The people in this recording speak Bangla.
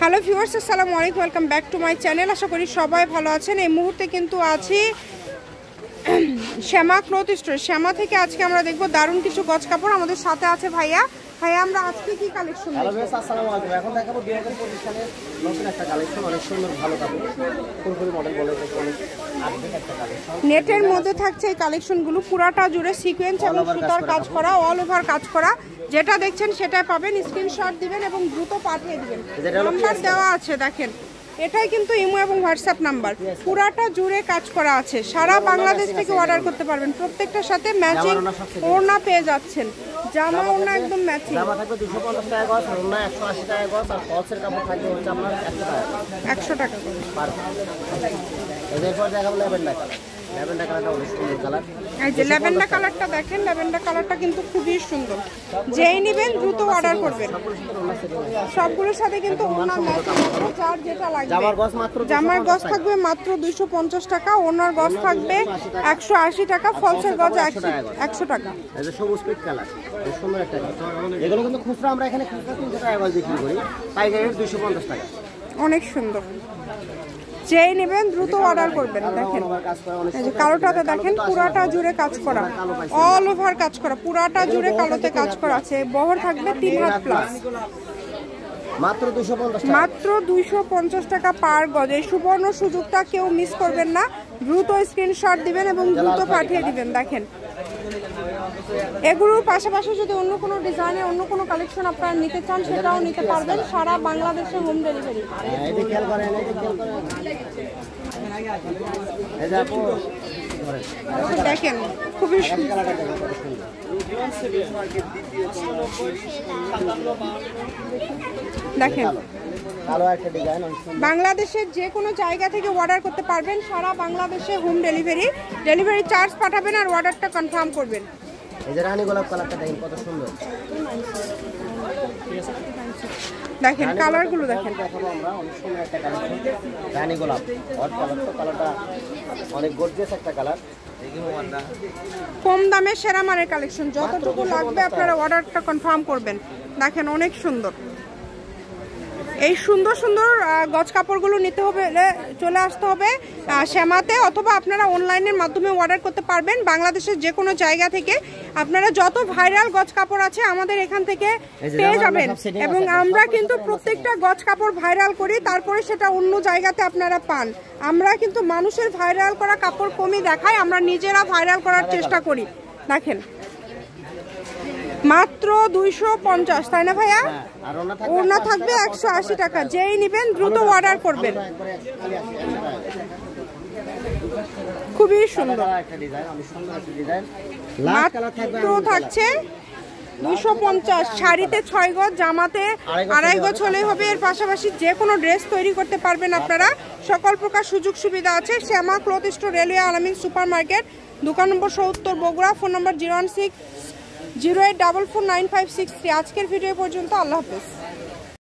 হ্যালো ভিউয়ার্স, আসসালামু আলাইকুম, welcome back to my channel. আশা করি সবাই ভালো আছেন। এই মুহূর্তে কিন্তু আছি শ্যামা ক্লথ স্টোর। শ্যামা থেকে আজকে আমরা দেখব দারুণ কিছু গজ কাপড়। আমাদের সাথে আছে ভাইয়া। আমরা আজকে কি কালেকশন দেখব? আসসালামু আলাইকুম। এখন দেখাবো 2025 সালের নতুন একটা কালেকশন, অনেক সুন্দর ভালো কাপড়, ফুলফুলি মডেল বলে অনেক আপডেট একটা কালেকশন। নেটের মধ্যে থাকছে এই কালেকশনগুলো, পুরাটা জুড়ে সিকোয়েন্স এবং সুতার কাজ করা, অল ওভার কাজ করা। যেটা দেখছেন সেটাই পাবেন। স্ক্রিনশট দিবেন এবং দ্রুত পাঠিয়ে দিবেন। নাম্বার দেওয়া আছে দেখেন, এটাই কিন্তু ইমো এবং হোয়াটসঅ্যাপ নাম্বার। পুরাটা জুড়ে কাজ করা আছে, সারা বাংলাদেশ থেকে অর্ডার করতে পারবেন। প্রত্যেকটার সাথে ম্যাচিং ওড়না পেয়ে যাচ্ছেন। জামা ওড়না একদম ম্যাচিং। জামা থাকবে 250 টাকা গজ, ওড়না 180 টাকা গজ, আর ফলসের কাপড় থাকবে হচ্ছে আপনার 100 টাকা পার। এরপর দেখাবো ল্যাভেন্ডার কালার। ল্যাভেন্ডার কালারটা অনেক সুন্দর কালার। এই যে ল্যাভেন্ডার কালারটা দেখেন, ল্যাভেন্ডার কালারটা কিন্তু খুবই সুন্দর। যেই নেবেন দ্রুত অর্ডার করবেন। সবগুলোর সাথে কিন্তু ওনার ম্যাচিং আছে, যার যেটা লাগবে। জামার গজ থাকবে মাত্র 250 টাকা, ওনার গজ থাকবে 180 টাকা, ফলসের গজ 100 টাকা। এই যে সবুজ পিট কালার, এই সুন্দর একটা কালার। এগুলো কিন্তু খুচরা আমরা এখানে খুচরা 300 টাকা গজ বিক্রি করি, পাইকারি 250 টাকা। অনেক সুন্দর। যেই নেবেন দ্রুত অর্ডার করবেন। দেখেন এই যে কালোটাতে দেখেন, পুরাটা জুড়ে কাজ করা, অল ওভার কাজ করা, পুরাটা জুড়ে কালোতে কাজ করা আছে। বহর থাকবে 3 হাত প্লাস, মাত্র 250 টাকা পার গজ। এই সুবর্ণ সুযোগটা কেউ মিস করবেন না। দ্রুত স্ক্রিনশট দিবেন এবং দ্রুত পাঠিয়ে দিবেন। দেখেন এগুলোর পাশাপাশি যদি অন্য কোনো ডিজাইনের অন্য কোনো কালেকশন আপনারা নিতে চান সেটাও নিতে পারবেন, সারা বাংলাদেশে হোম ডেলিভারি। দেখেন খুবই দেখেন বাংলাদেশের যে কোনো জায়গা থেকে অর্ডার করতে পারবেন, সারা বাংলাদেশে হোম ডেলিভারি। ডেলিভারি চার্জ পাঠাবেন আর অর্ডারটা কনফার্ম করবেন। এই যে রানী গোলাপ কালারটা দেখেন কত সুন্দর। দেখেন কালারগুলো দেখেন। দেখাবো আমরা অনেক সুন্দর একটা কালেকশন, রানী গোলাপ হট কালার। তো কালারটা অনেক গর্জিয়াস একটা কালার। কম দামে সেরা মানের কালেকশন, যতটুকু লাগবে আপনারা অর্ডারটা কনফার্ম করবেন। দেখেন অনেক সুন্দর। এই সুন্দর সুন্দর গজ কাপড়গুলো নিতে হবে, চলে আসতে হবে শ্যামাতে, অথবা আপনারা অনলাইনের মাধ্যমে অর্ডার করতে পারবেন। বাংলাদেশের যে কোনো জায়গা থেকে আপনারা যত ভাইরাল গজ কাপড় আছে আমাদের এখান থেকে পেয়ে যাবেন। এবং আমরা কিন্তু প্রত্যেকটা গজ কাপড় ভাইরাল করি, তারপরে সেটা অন্য জায়গাতে আপনারা পান। আমরা কিন্তু মানুষের ভাইরাল করা কাপড় কমই দেখাই, আমরা নিজেরা ভাইরাল করার চেষ্টা করি। দেখেন মাত্র 250, তাই না ভাইয়া? ওড়না থাকবে 180 টাকা। যেই নেবেন দ্রুত অর্ডার করবেন। খুবই সুন্দর। মাত্র থাকছে 250। শাড়িতে 6 গজ, জামাতে 2.5 গজ হলেই হবে। এর পাশাপাশি যে কোনো ড্রেস তৈরি করতে পারবেন আপনারা। সকল প্রকার সুযোগ সুবিধা আছে। শ্যামা ক্লথ স্টোর, রেলওয়ে আলামিন সুপার মার্কেট, দোকান নম্বর 70 বগুড়া। ফোন নম্বর 016 08449563। আজকের ভিডিও পর্যন্ত। আল্লাহ হাফেজ।